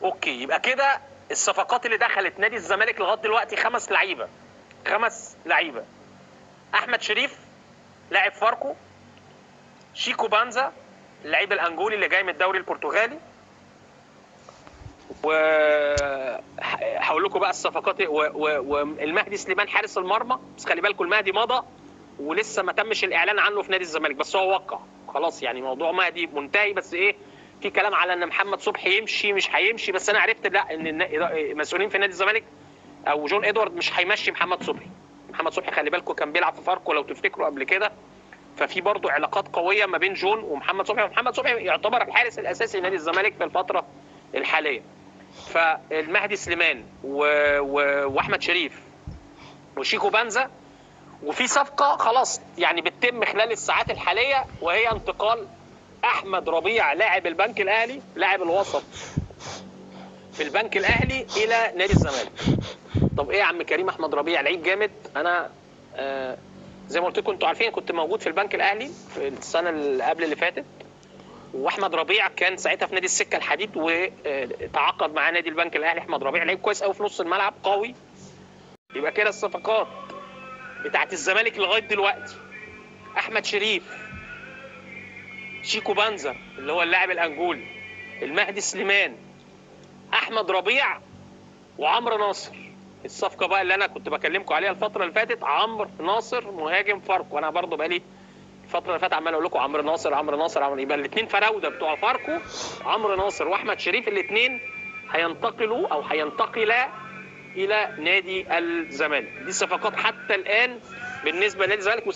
اوكي، يبقى كده الصفقات اللي دخلت نادي الزمالك لغايه دلوقتي 5 لعيبه. 5 لعيبه: احمد شريف لاعب فاركو، شيكو بانزا اللعيب الانجولي اللي جاي من الدوري البرتغالي، و هقول لكم بقى الصفقات، والمهدي سليمان حارس المرمى، بس خلي بالكم المهدي مضى ولسه ما تمش الاعلان عنه في نادي الزمالك، بس هو وقع خلاص، يعني موضوع مهدي منتهي. بس ايه، في كلام على ان محمد صبحي يمشي مش هيمشي، بس انا عرفت لا، ان مسؤولين في نادي الزمالك او جون ادوارد مش هيمشي محمد صبحي. محمد صبحي خلي بالكم كان بيلعب في فاركو لو تفتكروا قبل كده، ففي برضه علاقات قويه ما بين جون ومحمد صبحي، ومحمد صبحي يعتبر الحارس الاساسي لنادي الزمالك في الفتره الحاليه. فالمهدي سليمان واحمد شريف وشيكو بانزا، وفي صفقه خلاص يعني بتتم خلال الساعات الحاليه، وهي انتقال احمد ربيع لاعب البنك الاهلي، لاعب الوسط في البنك الاهلي الى نادي الزمالك. طب ايه يا عم كريم، احمد ربيع لعيب جامد. انا زي ما قلت لكم انتوا عارفين كنت موجود في البنك الاهلي في السنه اللي قبل اللي فاتت، واحمد ربيع كان ساعتها في نادي السكه الحديد وتعاقد مع نادي البنك الاهلي. احمد ربيع لعيب كويس قوي في نص الملعب، قوي. يبقى كده الصفقات بتاعت الزمالك لغايه دلوقتي: احمد شريف، شيكو بانزا اللي هو اللاعب الانجولي، المهدي سليمان، احمد ربيع، وعمرو ناصر. الصفقه بقى اللي انا كنت بكلمكم عليها الفتره اللي فاتت، عمرو ناصر مهاجم فاركو. وانا برضو بقالي الفتره اللي فاتت عمال اقول لكم عمرو ناصر عمرو ناصر يبقى الاثنين فراوده بتوع فاركو، عمرو ناصر واحمد شريف، الاثنين هينتقلوا او هينتقلا الى نادي الزمالك. دي صفقات حتى الان بالنسبه لنادي الزمالك.